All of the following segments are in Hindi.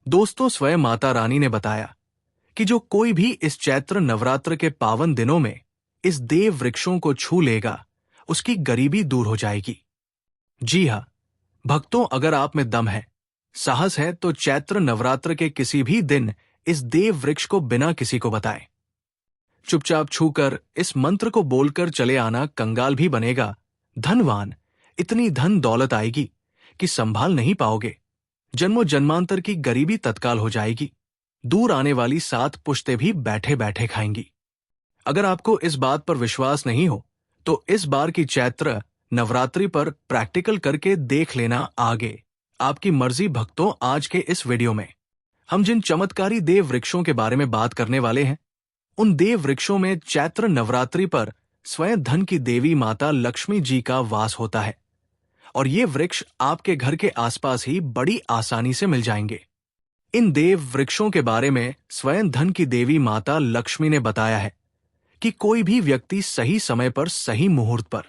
दोस्तों, स्वयं माता रानी ने बताया कि जो कोई भी इस चैत्र नवरात्र के पावन दिनों में इस देव वृक्षों को छू लेगा, उसकी गरीबी दूर हो जाएगी। जी हाँ भक्तों, अगर आप में दम है, साहस है, तो चैत्र नवरात्र के किसी भी दिन इस देव वृक्ष को बिना किसी को बताए चुपचाप छूकर इस मंत्र को बोलकर चले आना। कंगाल भी बनेगा धनवान, इतनी धन दौलत आएगी कि संभाल नहीं पाओगे। जन्मों जन्मांतर की गरीबी तत्काल हो जाएगी। दूर आने वाली 7 पुश्तें भी बैठे बैठे खाएंगी। अगर आपको इस बात पर विश्वास नहीं हो तो इस बार की चैत्र नवरात्रि पर प्रैक्टिकल करके देख लेना। आगे आपकी मर्जी। भक्तों, आज के इस वीडियो में हम जिन चमत्कारी देव वृक्षों के बारे में बात करने वाले हैं, उन देव वृक्षों में चैत्र नवरात्रि पर स्वयं धन की देवी माता लक्ष्मी जी का वास होता है और ये वृक्ष आपके घर के आसपास ही बड़ी आसानी से मिल जाएंगे। इन देव वृक्षों के बारे में स्वयं धन की देवी माता लक्ष्मी ने बताया है कि कोई भी व्यक्ति सही समय पर, सही मुहूर्त पर,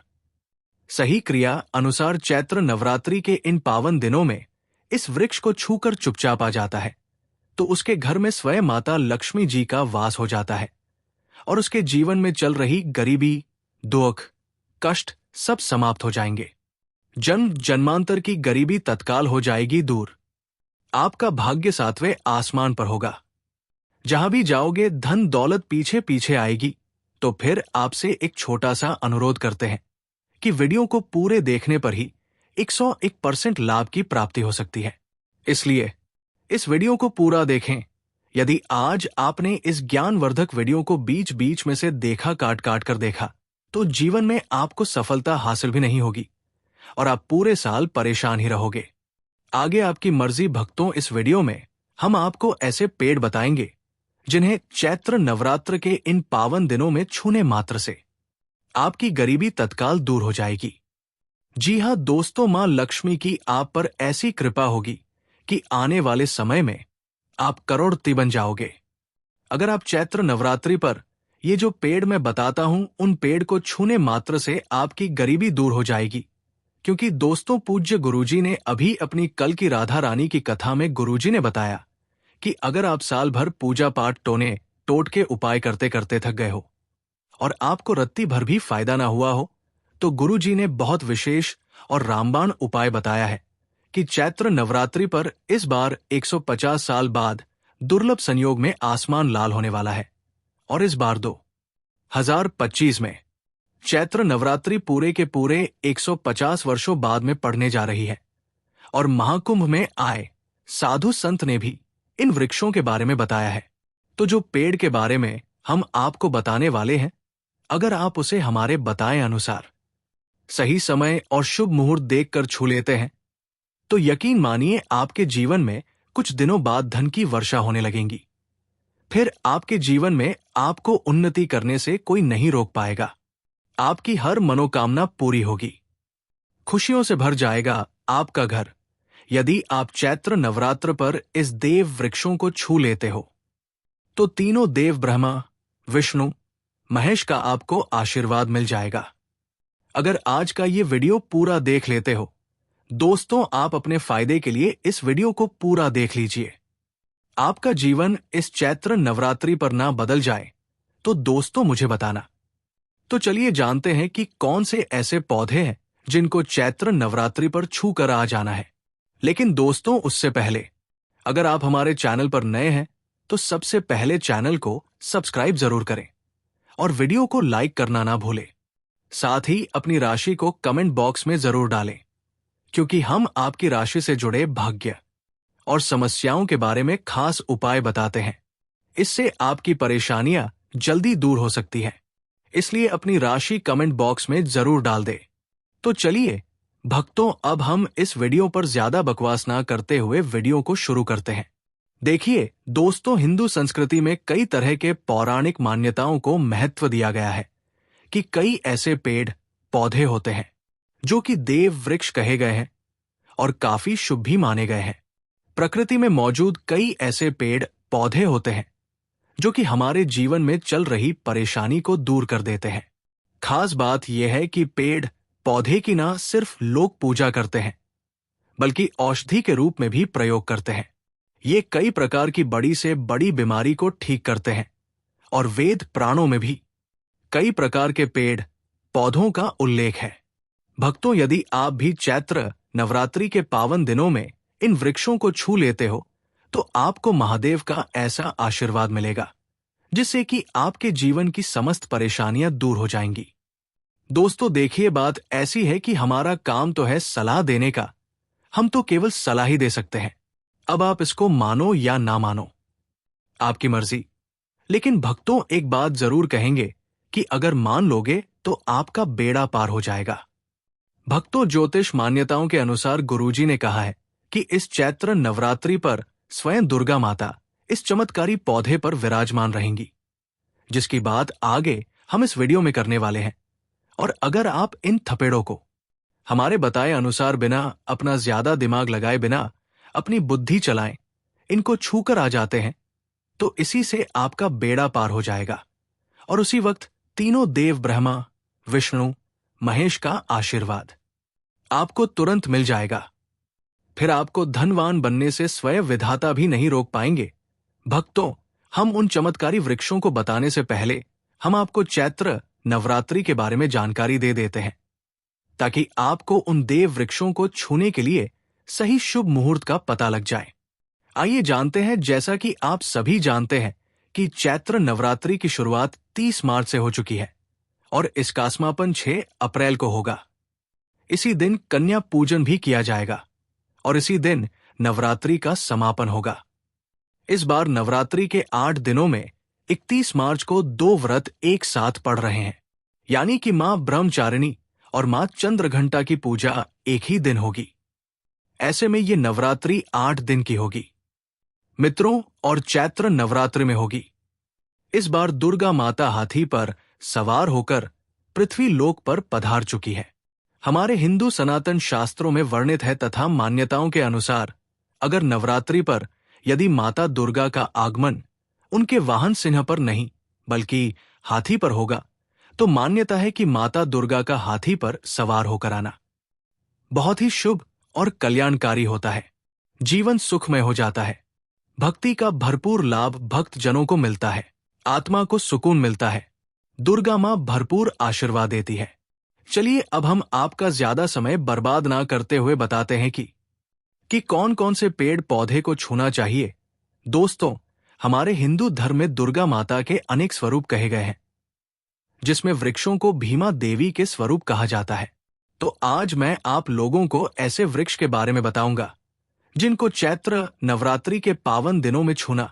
सही क्रिया अनुसार चैत्र नवरात्रि के इन पावन दिनों में इस वृक्ष को छूकर चुपचाप आ जाता है तो उसके घर में स्वयं माता लक्ष्मी जी का वास हो जाता है और उसके जीवन में चल रही गरीबी, दुख, कष्ट सब समाप्त हो जाएंगे। जन्म जन्मांतर की गरीबी तत्काल हो जाएगी दूर। आपका भाग्य 7वें आसमान पर होगा। जहां भी जाओगे धन दौलत पीछे पीछे आएगी। तो फिर आपसे एक छोटा सा अनुरोध करते हैं कि वीडियो को पूरे देखने पर ही 101% लाभ की प्राप्ति हो सकती है। इसलिए इस वीडियो को पूरा देखें। यदि आज आपने इस ज्ञानवर्धक वीडियो को बीच बीच में से देखा, काट काट कर देखा, तो जीवन में आपको सफलता हासिल भी नहीं होगी और आप पूरे साल परेशान ही रहोगे। आगे आपकी मर्जी। भक्तों, इस वीडियो में हम आपको ऐसे पेड़ बताएंगे जिन्हें चैत्र नवरात्र के इन पावन दिनों में छूने मात्र से आपकी गरीबी तत्काल दूर हो जाएगी। जी हां दोस्तों, मां लक्ष्मी की आप पर ऐसी कृपा होगी कि आने वाले समय में आप करोड़पति बन जाओगे। अगर आप चैत्र नवरात्रि पर ये जो पेड़ मैं बताता हूं, उन पेड़ को छूने मात्र से आपकी गरीबी दूर हो जाएगी। क्योंकि दोस्तों, पूज्य गुरुजी ने अभी अपनी कल की राधा रानी की कथा में गुरुजी ने बताया कि अगर आप साल भर पूजा पाठ, टोने टोट के उपाय करते करते थक गए हो और आपको रत्ती भर भी फायदा ना हुआ हो, तो गुरुजी ने बहुत विशेष और रामबाण उपाय बताया है कि चैत्र नवरात्रि पर इस बार 150 साल बाद दुर्लभ संयोग में आसमान लाल होने वाला है और इस बार 2025 में चैत्र नवरात्रि पूरे के पूरे 150 वर्षों बाद में पड़ने जा रही है और महाकुंभ में आए साधु संत ने भी इन वृक्षों के बारे में बताया है। तो जो पेड़ के बारे में हम आपको बताने वाले हैं, अगर आप उसे हमारे बताए अनुसार सही समय और शुभ मुहूर्त देखकर छू लेते हैं तो यकीन मानिए आपके जीवन में कुछ दिनों बाद धन की वर्षा होने लगेंगी। फिर आपके जीवन में आपको उन्नति करने से कोई नहीं रोक पाएगा। आपकी हर मनोकामना पूरी होगी। खुशियों से भर जाएगा आपका घर यदि आप चैत्र नवरात्र पर इस देव वृक्षों को छू लेते हो। तो तीनों देव ब्रह्मा, विष्णु, महेश का आपको आशीर्वाद मिल जाएगा। अगर आज का ये वीडियो पूरा देख लेते हो दोस्तों, आप अपने फायदे के लिए इस वीडियो को पूरा देख लीजिए। आपका जीवन इस चैत्र नवरात्रि पर ना बदल जाए तो दोस्तों मुझे बताना। तो चलिए जानते हैं कि कौन से ऐसे पौधे हैं जिनको चैत्र नवरात्रि पर छू कर आ जाना है। लेकिन दोस्तों, उससे पहले अगर आप हमारे चैनल पर नए हैं तो सबसे पहले चैनल को सब्सक्राइब जरूर करें और वीडियो को लाइक करना ना भूलें। साथ ही अपनी राशि को कमेंट बॉक्स में जरूर डालें, क्योंकि हम आपकी राशि से जुड़े भाग्य और समस्याओं के बारे में खास उपाय बताते हैं। इससे आपकी परेशानियां जल्दी दूर हो सकती हैं। इसलिए अपनी राशि कमेंट बॉक्स में जरूर डाल दे। तो चलिए भक्तों, अब हम इस वीडियो पर ज्यादा बकवास ना करते हुए वीडियो को शुरू करते हैं। देखिए दोस्तों, हिंदू संस्कृति में कई तरह के पौराणिक मान्यताओं को महत्व दिया गया है कि कई ऐसे पेड़ पौधे होते हैं जो कि देव वृक्ष कहे गए हैं और काफी शुभ भी माने गए हैं। प्रकृति में मौजूद कई ऐसे पेड़ पौधे होते हैं जो कि हमारे जीवन में चल रही परेशानी को दूर कर देते हैं। खास बात यह है कि पेड़ पौधे की ना सिर्फ लोग पूजा करते हैं, बल्कि औषधि के रूप में भी प्रयोग करते हैं। ये कई प्रकार की बड़ी से बड़ी बीमारी को ठीक करते हैं और वेद प्राणों में भी कई प्रकार के पेड़ पौधों का उल्लेख है। भक्तों, यदि आप भी चैत्र नवरात्रि के पावन दिनों में इन वृक्षों को छू लेते हो तो आपको महादेव का ऐसा आशीर्वाद मिलेगा जिससे कि आपके जीवन की समस्त परेशानियां दूर हो जाएंगी। दोस्तों देखिए, बात ऐसी है कि हमारा काम तो है सलाह देने का, हम तो केवल सलाह ही दे सकते हैं। अब आप इसको मानो या ना मानो, आपकी मर्जी। लेकिन भक्तों, एक बात जरूर कहेंगे कि अगर मान लोगे तो आपका बेड़ा पार हो जाएगा। भक्तों, ज्योतिष मान्यताओं के अनुसार गुरुजी ने कहा है कि इस चैत्र नवरात्रि पर स्वयं दुर्गा माता इस चमत्कारी पौधे पर विराजमान रहेंगी, जिसकी बात आगे हम इस वीडियो में करने वाले हैं। और अगर आप इन थपेड़ों को हमारे बताए अनुसार बिना अपना ज्यादा दिमाग लगाए बिना अपनी बुद्धि चलाएं, इनको छूकर आ जाते हैं, तो इसी से आपका बेड़ा पार हो जाएगा और उसी वक्त तीनों देव ब्रह्मा, विष्णु, महेश का आशीर्वाद आपको तुरंत मिल जाएगा। फिर आपको धनवान बनने से स्वयं विधाता भी नहीं रोक पाएंगे। भक्तों, हम उन चमत्कारी वृक्षों को बताने से पहले हम आपको चैत्र नवरात्रि के बारे में जानकारी दे देते हैं, ताकि आपको उन देव वृक्षों को छूने के लिए सही शुभ मुहूर्त का पता लग जाए। आइए जानते हैं। जैसा कि आप सभी जानते हैं कि चैत्र नवरात्रि की शुरुआत 30 मार्च से हो चुकी है और इसका समापन 6 अप्रैल को होगा। इसी दिन कन्या पूजन भी किया जाएगा और इसी दिन नवरात्रि का समापन होगा। इस बार नवरात्रि के 8 दिनों में 31 मार्च को 2 व्रत एक साथ पड़ रहे हैं, यानी कि मां ब्रह्मचारिणी और मां चंद्रघंटा की पूजा एक ही दिन होगी। ऐसे में ये नवरात्रि 8 दिन की होगी मित्रों, और चैत्र नवरात्रि में होगी। इस बार दुर्गा माता हाथी पर सवार होकर पृथ्वी लोक पर पधार चुकी है। हमारे हिंदू सनातन शास्त्रों में वर्णित है तथा मान्यताओं के अनुसार अगर नवरात्रि पर यदि माता दुर्गा का आगमन उनके वाहन सिंह पर नहीं बल्कि हाथी पर होगा, तो मान्यता है कि माता दुर्गा का हाथी पर सवार होकर आना बहुत ही शुभ और कल्याणकारी होता है। जीवन सुखमय हो जाता है, भक्ति का भरपूर लाभ भक्त जनों को मिलता है, आत्मा को सुकून मिलता है, दुर्गा मां भरपूर आशीर्वाद देती है। चलिए अब हम आपका ज्यादा समय बर्बाद ना करते हुए बताते हैं कि कौन कौन से पेड़ पौधे को छूना चाहिए। दोस्तों, हमारे हिंदू धर्म में दुर्गा माता के अनेक स्वरूप कहे गए हैं, जिसमें वृक्षों को भीमा देवी के स्वरूप कहा जाता है। तो आज मैं आप लोगों को ऐसे वृक्ष के बारे में बताऊंगा जिनको चैत्र नवरात्रि के पावन दिनों में छूना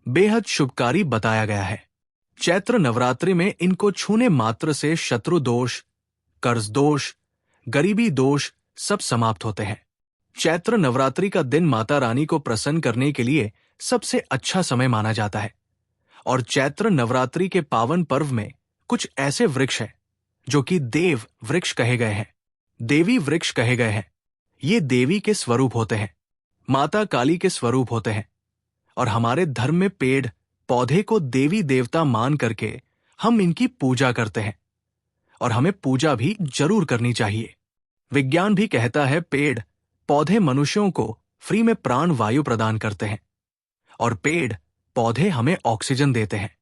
बेहद शुभकारी बताया गया है। चैत्र नवरात्रि में इनको छूने मात्र से शत्रु दोष, कर्ज दोष, गरीबी दोष सब समाप्त होते हैं। चैत्र नवरात्रि का दिन माता रानी को प्रसन्न करने के लिए सबसे अच्छा समय माना जाता है और चैत्र नवरात्रि के पावन पर्व में कुछ ऐसे वृक्ष हैं जो कि देव वृक्ष कहे गए हैं, देवी वृक्ष कहे गए हैं। ये देवी के स्वरूप होते हैं, माता काली के स्वरूप होते हैं और हमारे धर्म में पेड़ पौधे को देवी देवता मान करके हम इनकी पूजा करते हैं और हमें पूजा भी जरूर करनी चाहिए। विज्ञान भी कहता है पेड़ पौधे मनुष्यों को फ्री में प्राण वायु प्रदान करते हैं और पेड़ पौधे हमें ऑक्सीजन देते हैं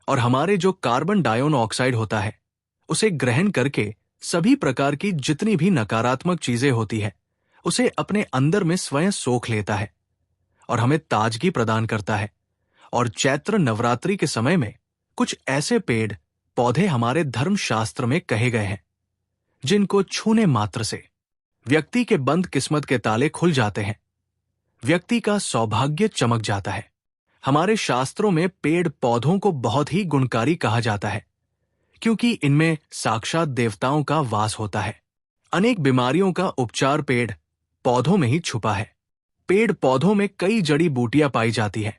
और हमारे जो कार्बन डाइऑक्साइड होता है उसे ग्रहण करके सभी प्रकार की जितनी भी नकारात्मक चीजें होती है उसे अपने अंदर में स्वयं सोख लेता है और हमें ताजगी प्रदान करता है। और चैत्र नवरात्रि के समय में कुछ ऐसे पेड़ पौधे हमारे धर्म शास्त्र में कहे गए हैं जिनको छूने मात्र से व्यक्ति के बंद किस्मत के ताले खुल जाते हैं, व्यक्ति का सौभाग्य चमक जाता है। हमारे शास्त्रों में पेड़ पौधों को बहुत ही गुणकारी कहा जाता है क्योंकि इनमें साक्षात देवताओं का वास होता है। अनेक बीमारियों का उपचार पेड़ पौधों में ही छुपा है। पेड़ पौधों में कई जड़ी बूटियां पाई जाती हैं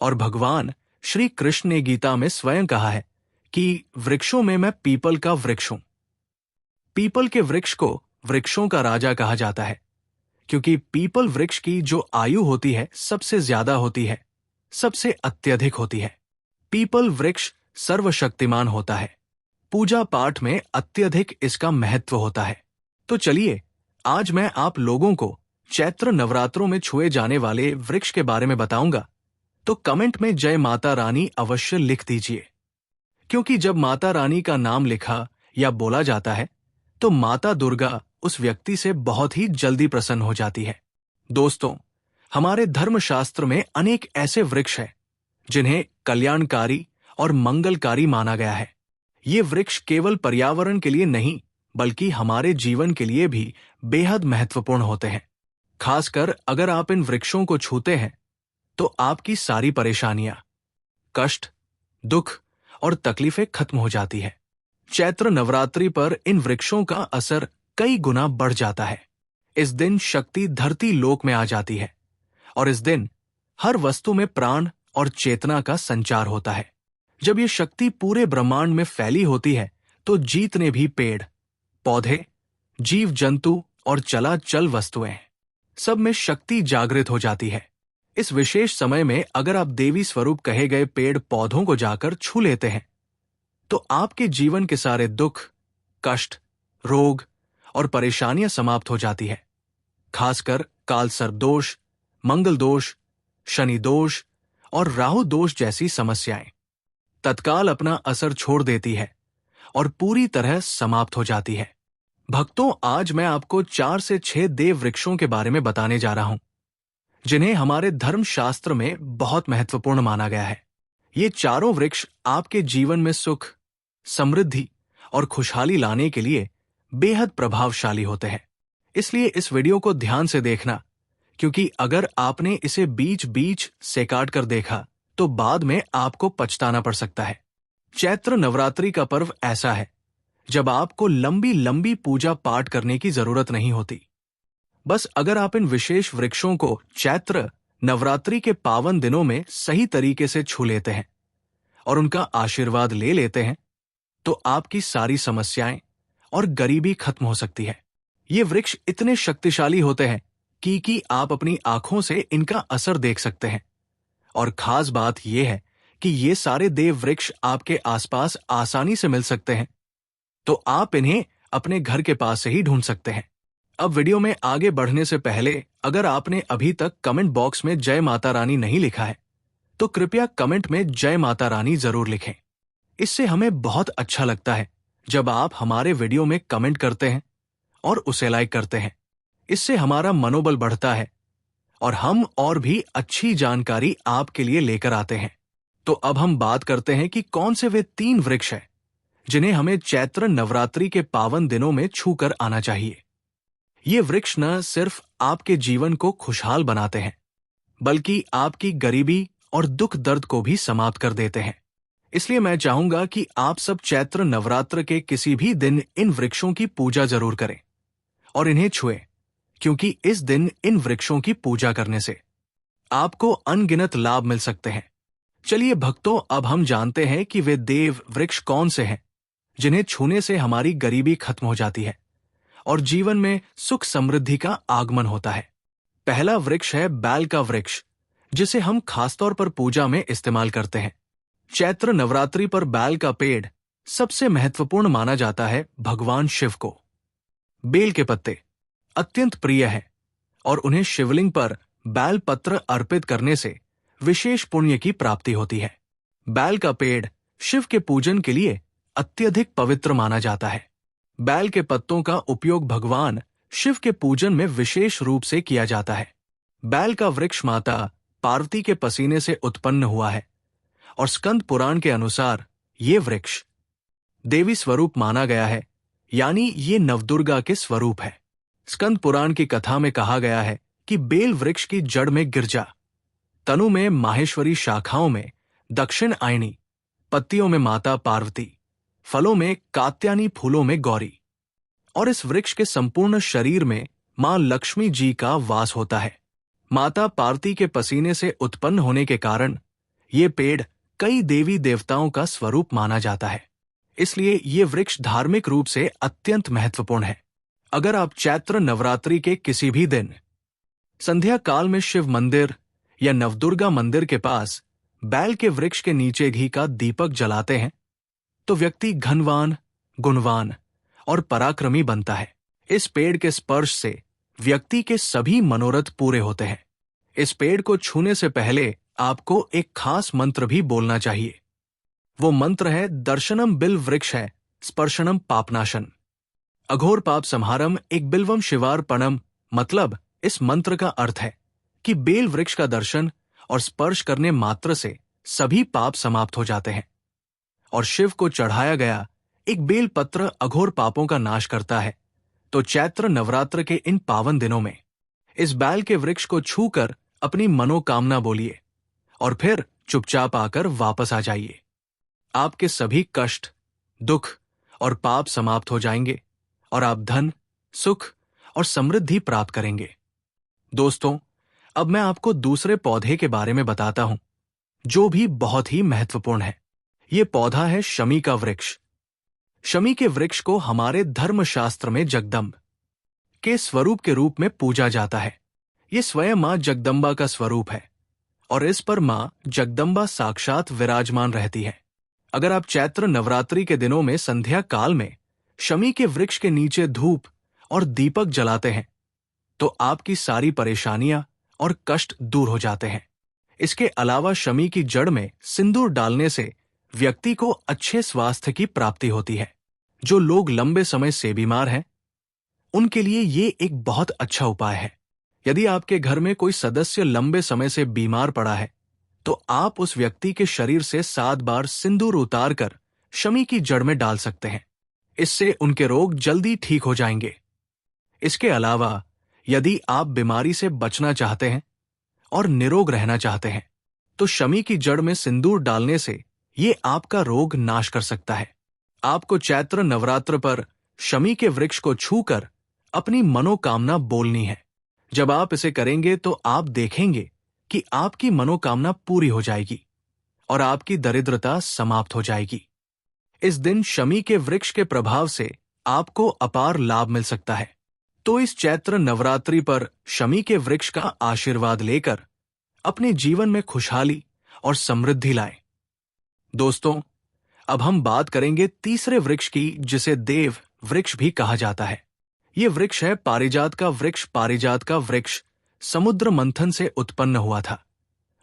और भगवान श्री कृष्ण ने गीता में स्वयं कहा है कि वृक्षों में मैं पीपल का वृक्ष हूं। पीपल के वृक्ष को वृक्षों का राजा कहा जाता है क्योंकि पीपल वृक्ष की जो आयु होती है सबसे ज्यादा होती है, सबसे अत्यधिक होती है। पीपल वृक्ष सर्वशक्तिमान होता है, पूजा पाठ में अत्यधिक इसका महत्व होता है। तो चलिए आज मैं आप लोगों को चैत्र नवरात्रों में छुए जाने वाले वृक्ष के बारे में बताऊंगा, तो कमेंट में जय माता रानी अवश्य लिख दीजिए, क्योंकि जब माता रानी का नाम लिखा या बोला जाता है तो माता दुर्गा उस व्यक्ति से बहुत ही जल्दी प्रसन्न हो जाती है। दोस्तों, हमारे धर्मशास्त्र में अनेक ऐसे वृक्ष हैं जिन्हें कल्याणकारी और मंगलकारी माना गया है। ये वृक्ष केवल पर्यावरण के लिए नहीं, बल्कि हमारे जीवन के लिए भी बेहद महत्वपूर्ण होते हैं। खासकर अगर आप इन वृक्षों को छूते हैं तो आपकी सारी परेशानियां, कष्ट, दुख और तकलीफें खत्म हो जाती है। चैत्र नवरात्रि पर इन वृक्षों का असर कई गुना बढ़ जाता है। इस दिन शक्ति धरती लोक में आ जाती है और इस दिन हर वस्तु में प्राण और चेतना का संचार होता है। जब ये शक्ति पूरे ब्रह्मांड में फैली होती है तो जितने भी पेड़, पौधे, जीव जंतु और चलाचल वस्तुएं, सब में शक्ति जागृत हो जाती है। इस विशेष समय में अगर आप देवी स्वरूप कहे गए पेड़ पौधों को जाकर छू लेते हैं तो आपके जीवन के सारे दुख, कष्ट, रोग और परेशानियां समाप्त हो जाती है। खासकर काल सर्प दोष, मंगल दोष, शनि दोष और राहु दोष जैसी समस्याएं तत्काल अपना असर छोड़ देती है और पूरी तरह समाप्त हो जाती है। भक्तों, आज मैं आपको 4 से 6 देव वृक्षों के बारे में बताने जा रहा हूं, जिन्हें हमारे धर्मशास्त्र में बहुत महत्वपूर्ण माना गया है। ये चारों वृक्ष आपके जीवन में सुख, समृद्धि और खुशहाली लाने के लिए बेहद प्रभावशाली होते हैं। इसलिए इस वीडियो को ध्यान से देखना, क्योंकि अगर आपने इसे बीच बीच से काट कर देखा तो बाद में आपको पछताना पड़ सकता है। चैत्र नवरात्रि का पर्व ऐसा है जब आपको लंबी लंबी पूजा पाठ करने की जरूरत नहीं होती। बस अगर आप इन विशेष वृक्षों को चैत्र नवरात्रि के पावन दिनों में सही तरीके से छू लेते हैं और उनका आशीर्वाद ले लेते हैं तो आपकी सारी समस्याएं और गरीबी खत्म हो सकती है। ये वृक्ष इतने शक्तिशाली होते हैं कि आप अपनी आंखों से इनका असर देख सकते हैं। और खास बात यह है कि ये सारे देव वृक्ष आपके आसपास आसानी से मिल सकते हैं, तो आप इन्हें अपने घर के पास से ही ढूंढ सकते हैं। अब वीडियो में आगे बढ़ने से पहले अगर आपने अभी तक कमेंट बॉक्स में जय माता रानी नहीं लिखा है तो कृपया कमेंट में जय माता रानी जरूर लिखें। इससे हमें बहुत अच्छा लगता है जब आप हमारे वीडियो में कमेंट करते हैं और उसे लाइक करते हैं। इससे हमारा मनोबल बढ़ता है और हम और भी अच्छी जानकारी आपके लिए लेकर आते हैं। तो अब हम बात करते हैं कि कौन से वे 3 वृक्ष हैं जिन्हें हमें चैत्र नवरात्रि के पावन दिनों में छू कर आना चाहिए। ये वृक्ष न सिर्फ आपके जीवन को खुशहाल बनाते हैं, बल्कि आपकी गरीबी और दुख दर्द को भी समाप्त कर देते हैं। इसलिए मैं चाहूंगा कि आप सब चैत्र नवरात्र के किसी भी दिन इन वृक्षों की पूजा जरूर करें और इन्हें छुएं, क्योंकि इस दिन इन वृक्षों की पूजा करने से आपको अनगिनत लाभ मिल सकते हैं। चलिए भक्तों, अब हम जानते हैं कि वे देव वृक्ष कौन से हैं जिन्हें छूने से हमारी गरीबी खत्म हो जाती है और जीवन में सुख समृद्धि का आगमन होता है। पहला वृक्ष है बैल का वृक्ष, जिसे हम खासतौर पर पूजा में इस्तेमाल करते हैं। चैत्र नवरात्रि पर बैल का पेड़ सबसे महत्वपूर्ण माना जाता है भगवान शिव को। बेल के पत्ते अत्यंत प्रिय हैं और उन्हें शिवलिंग पर बैल पत्र अर्पित करने से विशेष पुण्य की प्राप्ति होती है। बैल का पेड़ शिव के पूजन के लिए अत्यधिक पवित्र माना जाता है। बैल के पत्तों का उपयोग भगवान शिव के पूजन में विशेष रूप से किया जाता है। बैल का वृक्ष माता पार्वती के पसीने से उत्पन्न हुआ है और स्कंद पुराण के अनुसार ये वृक्ष देवी स्वरूप माना गया है, यानी ये नवदुर्गा के स्वरूप है। स्कंद पुराण की कथा में कहा गया है कि बेल वृक्ष की जड़ में गिरजा, तनु में माहेश्वरी, शाखाओं में दक्षिण आयनी, पत्तियों में माता पार्वती, फलों में कात्यायनी, फूलों में गौरी, और इस वृक्ष के संपूर्ण शरीर में मां लक्ष्मी जी का वास होता है। माता पार्वती के पसीने से उत्पन्न होने के कारण ये पेड़ कई देवी देवताओं का स्वरूप माना जाता है। इसलिए ये वृक्ष धार्मिक रूप से अत्यंत महत्वपूर्ण है। अगर आप चैत्र नवरात्रि के किसी भी दिन संध्या काल में शिव मंदिर या नवदुर्गा मंदिर के पास बैल के वृक्ष के नीचे घी का दीपक जलाते हैं तो व्यक्ति धनवान, गुणवान और पराक्रमी बनता है। इस पेड़ के स्पर्श से व्यक्ति के सभी मनोरथ पूरे होते हैं। इस पेड़ को छूने से पहले आपको एक खास मंत्र भी बोलना चाहिए। वो मंत्र है दर्शनम बिल वृक्ष है स्पर्शनम पापनाशन। अघोर पाप संहारम एक बिल्वम शिवार्पणम। मतलब इस मंत्र का अर्थ है कि बेल वृक्ष का दर्शन और स्पर्श करने मात्र से सभी पाप समाप्त हो जाते हैं, और शिव को चढ़ाया गया एक बेल पत्र अघोर पापों का नाश करता है। तो चैत्र नवरात्र के इन पावन दिनों में इस बैल के वृक्ष को छूकर अपनी मनोकामना बोलिए और फिर चुपचाप आकर वापस आ जाइए। आपके सभी कष्ट, दुख और पाप समाप्त हो जाएंगे और आप धन, सुख और समृद्धि प्राप्त करेंगे। दोस्तों, अब मैं आपको दूसरे पौधे के बारे में बताता हूं, जो भी बहुत ही महत्वपूर्ण है। ये पौधा है शमी का वृक्ष। शमी के वृक्ष को हमारे धर्मशास्त्र में जगदम्ब के स्वरूप के रूप में पूजा जाता है। ये स्वयं मां जगदम्बा का स्वरूप है और इस पर मां जगदम्बा साक्षात विराजमान रहती है। अगर आप चैत्र नवरात्रि के दिनों में संध्या काल में शमी के वृक्ष के नीचे धूप और दीपक जलाते हैं तो आपकी सारी परेशानियां और कष्ट दूर हो जाते हैं। इसके अलावा शमी की जड़ में सिंदूर डालने से व्यक्ति को अच्छे स्वास्थ्य की प्राप्ति होती है। जो लोग लंबे समय से बीमार हैं, उनके लिए ये एक बहुत अच्छा उपाय है। यदि आपके घर में कोई सदस्य लंबे समय से बीमार पड़ा है तो आप उस व्यक्ति के शरीर से 7 बार सिंदूर उतारकर शमी की जड़ में डाल सकते हैं। इससे उनके रोग जल्दी ठीक हो जाएंगे। इसके अलावा यदि आप बीमारी से बचना चाहते हैं और निरोग रहना चाहते हैं तो शमी की जड़ में सिंदूर डालने से ये आपका रोग नाश कर सकता है। आपको चैत्र नवरात्र पर शमी के वृक्ष को छूकर अपनी मनोकामना बोलनी है। जब आप इसे करेंगे तो आप देखेंगे कि आपकी मनोकामना पूरी हो जाएगी और आपकी दरिद्रता समाप्त हो जाएगी। इस दिन शमी के वृक्ष के प्रभाव से आपको अपार लाभ मिल सकता है। तो इस चैत्र नवरात्रि पर शमी के वृक्ष का आशीर्वाद लेकर अपने जीवन में खुशहाली और समृद्धि लाएं। दोस्तों, अब हम बात करेंगे तीसरे वृक्ष की, जिसे देव वृक्ष भी कहा जाता है। ये वृक्ष है पारिजात का वृक्ष। पारिजात का वृक्ष समुद्र मंथन से उत्पन्न हुआ था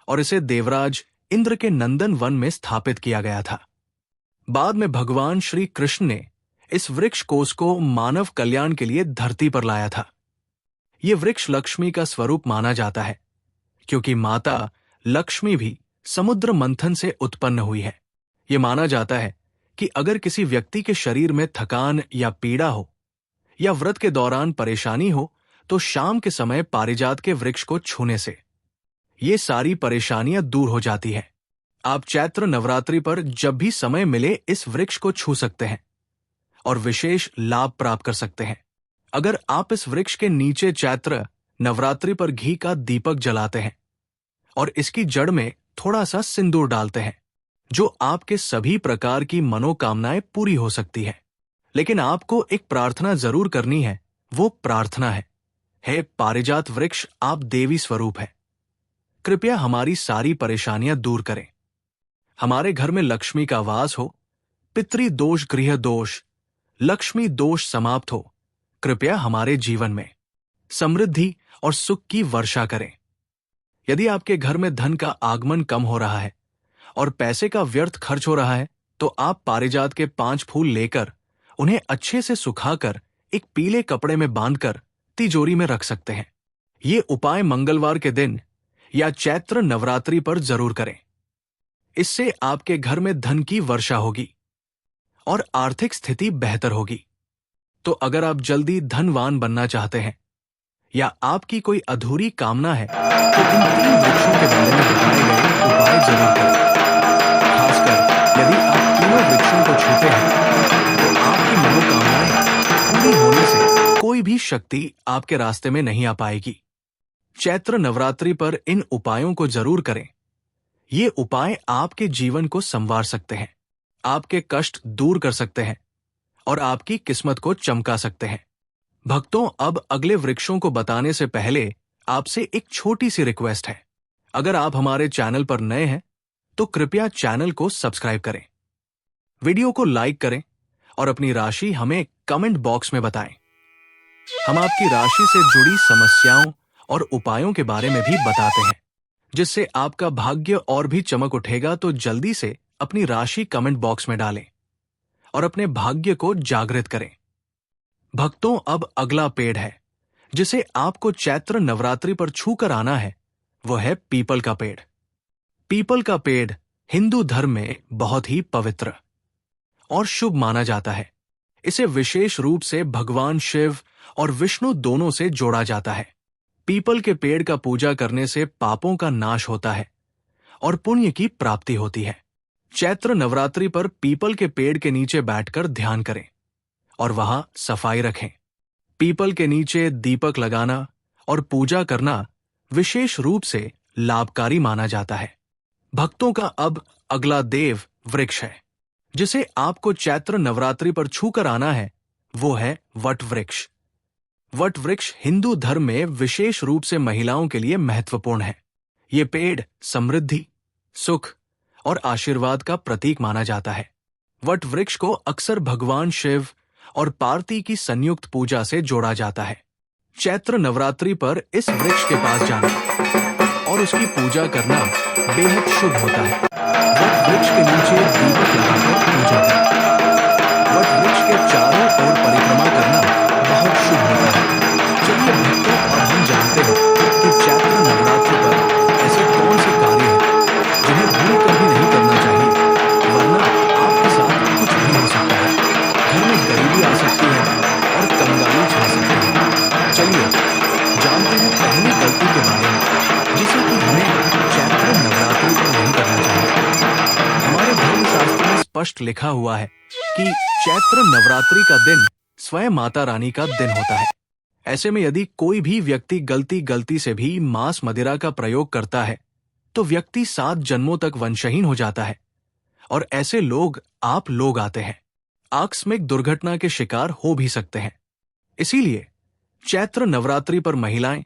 और इसे देवराज इंद्र के नंदन वन में स्थापित किया गया था। बाद में भगवान श्री कृष्ण ने इस वृक्ष कोष को मानव कल्याण के लिए धरती पर लाया था। ये वृक्ष लक्ष्मी का स्वरूप माना जाता है क्योंकि माता लक्ष्मी भी समुद्र मंथन से उत्पन्न हुई है। ये माना जाता है कि अगर किसी व्यक्ति के शरीर में थकान या पीड़ा हो या व्रत के दौरान परेशानी हो तो शाम के समय पारिजात के वृक्ष को छूने से ये सारी परेशानियां दूर हो जाती हैं। आप चैत्र नवरात्रि पर जब भी समय मिले इस वृक्ष को छू सकते हैं और विशेष लाभ प्राप्त कर सकते हैं। अगर आप इस वृक्ष के नीचे चैत्र नवरात्रि पर घी का दीपक जलाते हैं और इसकी जड़ में थोड़ा सा सिंदूर डालते हैं, जो आपके सभी प्रकार की मनोकामनाएं पूरी हो सकती है। लेकिन आपको एक प्रार्थना जरूर करनी है। वो प्रार्थना है, हे पारिजात वृक्ष, आप देवी स्वरूप है, कृपया हमारी सारी परेशानियां दूर करें। हमारे घर में लक्ष्मी का वास हो, पितृ दोष, गृह दोष, लक्ष्मी दोष समाप्त हो। कृपया हमारे जीवन में समृद्धि और सुख की वर्षा करें। यदि आपके घर में धन का आगमन कम हो रहा है और पैसे का व्यर्थ खर्च हो रहा है तो आप पारिजात के 5 फूल लेकर उन्हें अच्छे से सुखाकर एक पीले कपड़े में बांधकर तिजोरी में रख सकते हैं। ये उपाय मंगलवार के दिन या चैत्र नवरात्रि पर जरूर करें। इससे आपके घर में धन की वर्षा होगी और आर्थिक स्थिति बेहतर होगी। तो अगर आप जल्दी धनवान बनना चाहते हैं या आपकी कोई अधूरी कामना है तो इन 3 वृक्षों के बारे में बताए गए उपाय जरूर करें। खासकर यदि आप तीनों वृक्षों को छूते हैं तो आपकी मनोकामनाएं पूरी होने से कोई भी शक्ति आपके रास्ते में नहीं आ पाएगी। चैत्र नवरात्रि पर इन उपायों को जरूर करें। ये उपाय आपके जीवन को संवार सकते हैं, आपके कष्ट दूर कर सकते हैं और आपकी किस्मत को चमका सकते हैं। भक्तों, अब अगले वृक्षों को बताने से पहले आपसे एक छोटी सी रिक्वेस्ट है। अगर आप हमारे चैनल पर नए हैं तो कृपया चैनल को सब्सक्राइब करें, वीडियो को लाइक करें और अपनी राशि हमें कमेंट बॉक्स में बताएं। हम आपकी राशि से जुड़ी समस्याओं और उपायों के बारे में भी बताते हैं, जिससे आपका भाग्य और भी चमक उठेगा। तो जल्दी से अपनी राशि कमेंट बॉक्स में डालें और अपने भाग्य को जागृत करें। भक्तों, अब अगला पेड़ है जिसे आपको चैत्र नवरात्रि पर छूकर आना है, वो है पीपल का पेड़। पीपल का पेड़ हिंदू धर्म में बहुत ही पवित्र और शुभ माना जाता है। इसे विशेष रूप से भगवान शिव और विष्णु दोनों से जोड़ा जाता है। पीपल के पेड़ का पूजा करने से पापों का नाश होता है और पुण्य की प्राप्ति होती है। चैत्र नवरात्रि पर पीपल के पेड़ के नीचे बैठकर ध्यान करें और वहां सफाई रखें। पीपल के नीचे दीपक लगाना और पूजा करना विशेष रूप से लाभकारी माना जाता है। भक्तों का अब अगला देव वृक्ष है जिसे आपको चैत्र नवरात्रि पर छूकर आना है, वो है वट वृक्ष। वट वृक्ष हिंदू धर्म में विशेष रूप से महिलाओं के लिए महत्वपूर्ण है। ये पेड़ समृद्धि, सुख और आशीर्वाद का प्रतीक माना जाता है। वट वृक्ष को अक्सर भगवान शिव और पार्वती की संयुक्त पूजा से जोड़ा जाता है। चैत्र नवरात्रि पर इस वृक्ष के पास जाना और उसकी पूजा करना बेहद शुभ होता है। वट वृक्ष के नीचे दीपक लगाकर पूजा करें। वट वृक्ष के चारों ओर परिक्रमा करना बहुत शुभ होता है। चलिए भक्तों, अब हम जानते हैं कि चैत्र नवरात्रि पर ऐसे कौन से कार्य हैं जिन्हें भूल कर भी नहीं करना चाहिए, वरना आपके साथ कुछ भी हो सकता है। घर में गरीबी आ सकती है और कंगाली छा सकती है। चलिए जानते हैं पहली गलती के बारे में जिसे कि हमें चैत्र नवरात्रि पर नहीं करना चाहिए। हमारे धर्मशास्त्र में स्पष्ट लिखा हुआ है कि चैत्र नवरात्रि का दिन स्वयं माता रानी का दिन होता है। ऐसे में यदि कोई भी व्यक्ति गलती से भी मांस मदिरा का प्रयोग करता है तो व्यक्ति 7 जन्मों तक वंशहीन हो जाता है और ऐसे लोग आप लोग आते हैं, आकस्मिक दुर्घटना के शिकार हो भी सकते हैं। इसीलिए चैत्र नवरात्रि पर महिलाएं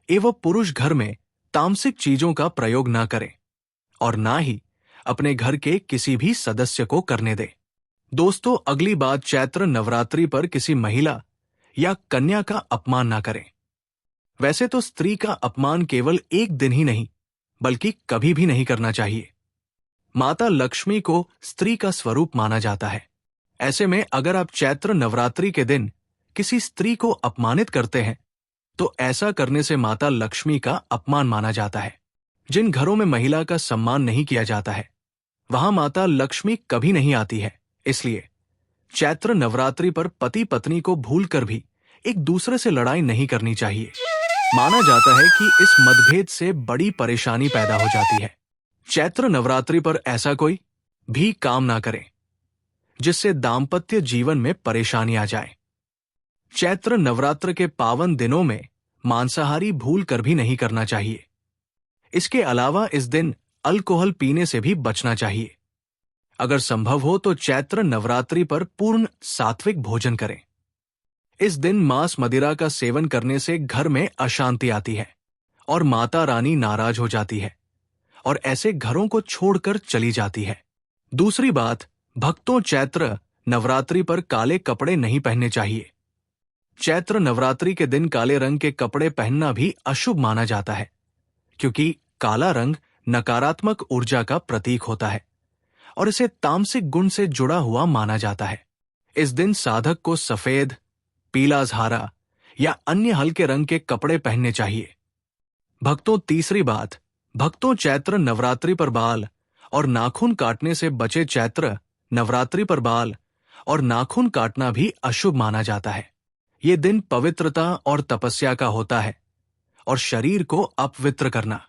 एवं पुरुष घर में तामसिक चीजों का प्रयोग न करें और ना ही अपने घर के किसी भी सदस्य को करने दें। दोस्तों, अगली बात, चैत्र नवरात्रि पर किसी महिला या कन्या का अपमान ना करें। वैसे तो स्त्री का अपमान केवल एक दिन ही नहीं बल्कि कभी भी नहीं करना चाहिए। माता लक्ष्मी को स्त्री का स्वरूप माना जाता है। ऐसे में अगर आप चैत्र नवरात्रि के दिन किसी स्त्री को अपमानित करते हैं तो ऐसा करने से माता लक्ष्मी का अपमान माना जाता है। जिन घरों में महिला का सम्मान नहीं किया जाता है वहां माता लक्ष्मी कभी नहीं आती है। इसलिए चैत्र नवरात्रि पर पति पत्नी को भूलकर भी एक दूसरे से लड़ाई नहीं करनी चाहिए। माना जाता है कि इस मतभेद से बड़ी परेशानी पैदा हो जाती है। चैत्र नवरात्रि पर ऐसा कोई भी काम ना करें जिससे दाम्पत्य जीवन में परेशानी आ जाए। चैत्र नवरात्र के पावन दिनों में मांसाहारी भूल कर भी नहीं करना चाहिए। इसके अलावा इस दिन अल्कोहल पीने से भी बचना चाहिए। अगर संभव हो तो चैत्र नवरात्रि पर पूर्ण सात्विक भोजन करें। इस दिन मांस मदिरा का सेवन करने से घर में अशांति आती है और माता रानी नाराज हो जाती है और ऐसे घरों को छोड़कर चली जाती है। दूसरी बात, भक्तों, चैत्र नवरात्रि पर काले कपड़े नहीं पहनने चाहिए। चैत्र नवरात्रि के दिन काले रंग के कपड़े पहनना भी अशुभ माना जाता है, क्योंकि काला रंग नकारात्मक ऊर्जा का प्रतीक होता है और इसे तामसिक गुण से जुड़ा हुआ माना जाता है। इस दिन साधक को सफेद, पीला हरा या अन्य हल्के रंग के कपड़े पहनने चाहिए। भक्तों, तीसरी बात, भक्तों, चैत्र नवरात्रि पर बाल और नाखून काटने से बचे। चैत्र नवरात्रि पर बाल और नाखून काटना भी अशुभ माना जाता है। ये दिन पवित्रता और तपस्या का होता है और शरीर को अपवित्र करना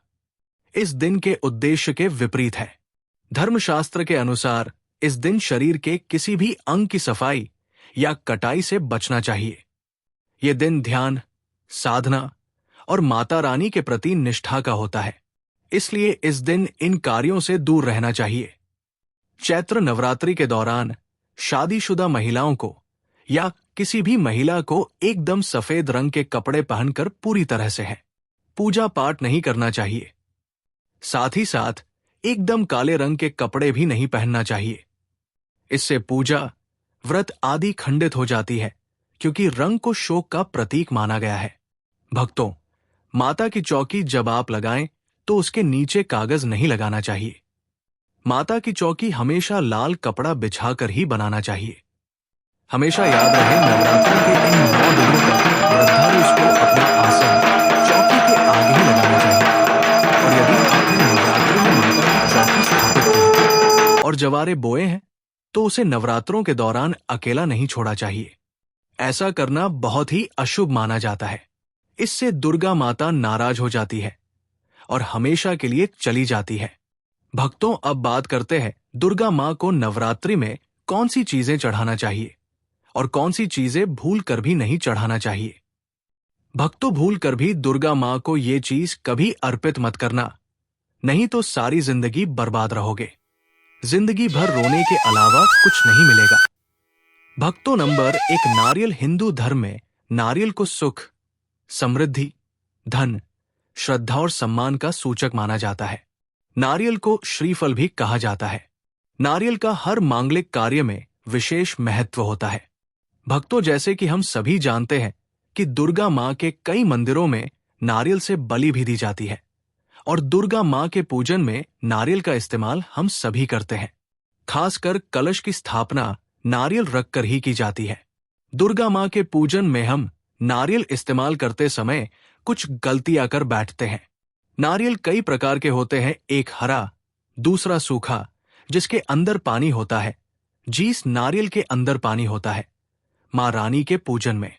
इस दिन के उद्देश्य के विपरीत है। धर्मशास्त्र के अनुसार इस दिन शरीर के किसी भी अंग की सफाई या कटाई से बचना चाहिए। ये दिन ध्यान, साधना और माता रानी के प्रति निष्ठा का होता है, इसलिए इस दिन इन कार्यों से दूर रहना चाहिए। चैत्र नवरात्रि के दौरान शादीशुदा महिलाओं को या किसी भी महिला को एकदम सफेद रंग के कपड़े पहनकर पूरी तरह से है पूजा पाठ नहीं करना चाहिए। साथ ही साथ एकदम काले रंग के कपड़े भी नहीं पहनना चाहिए। इससे पूजा, व्रत आदि खंडित हो जाती है, क्योंकि रंग को शोक का प्रतीक माना गया है। भक्तों, माता की चौकी जब आप लगाएं तो उसके नीचे कागज नहीं लगाना चाहिए। माता की चौकी हमेशा लाल कपड़ा बिछाकर ही बनाना चाहिए। हमेशा याद रहे, नवरात्रों के इन 9 दिनों तक श्रद्धालु उसको अपना आसन चौकी के आगे ही लगाना चाहिए। और यदि आपने नवरात्रि में माता की चौकी स्थापित की है और जवारे बोए हैं तो उसे नवरात्रों के दौरान अकेला नहीं छोड़ा चाहिए। ऐसा करना बहुत ही अशुभ माना जाता है। इससे दुर्गा माता नाराज हो जाती है और हमेशा के लिए चली जाती है। भक्तों, अब बात करते हैं दुर्गा मां को नवरात्रि में कौन सी चीजें चढ़ाना चाहिए और कौन सी चीजें भूल कर भी नहीं चढ़ाना चाहिए। भक्तों, भूल कर भी दुर्गा मां को ये चीज कभी अर्पित मत करना, नहीं तो सारी जिंदगी बर्बाद रहोगे। जिंदगी भर रोने के अलावा कुछ नहीं मिलेगा। भक्तों, नंबर 1, नारियल। हिंदू धर्म में नारियल को सुख, समृद्धि, धन, श्रद्धा और सम्मान का सूचक माना जाता है। नारियल को श्रीफल भी कहा जाता है। नारियल का हर मांगलिक कार्य में विशेष महत्व होता है। भक्तों, जैसे कि हम सभी जानते हैं कि दुर्गा मां के कई मंदिरों में नारियल से बलि भी दी जाती है और दुर्गा मां के पूजन में नारियल का इस्तेमाल हम सभी करते हैं। खासकर कलश की स्थापना नारियल रखकर ही की जाती है। दुर्गा मां के पूजन में हम नारियल इस्तेमाल करते समय कुछ गलतियां कर बैठते हैं। नारियल कई प्रकार के होते हैं, एक हरा, दूसरा सूखा जिसके अंदर पानी होता है। जिस नारियल के अंदर पानी होता है, मां रानी के पूजन में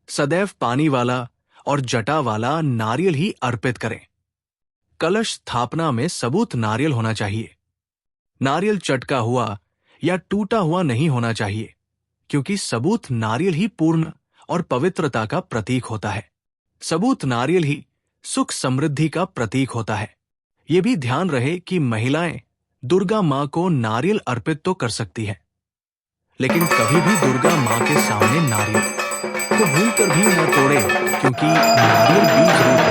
सदैव पानी वाला और जटा वाला नारियल ही अर्पित करें। कलश स्थापना में सबूत नारियल होना चाहिए। नारियल चटका हुआ या टूटा हुआ नहीं होना चाहिए, क्योंकि सबूत नारियल ही पूर्ण और पवित्रता का प्रतीक होता है। सबूत नारियल ही सुख समृद्धि का प्रतीक होता है। ये भी ध्यान रहे कि महिलाएं दुर्गा मां को नारियल अर्पित तो कर सकती है, लेकिन कभी भी दुर्गा मां के सामने नारियल को भूलकर भी न तोड़े, क्योंकि नारियल बीज रूप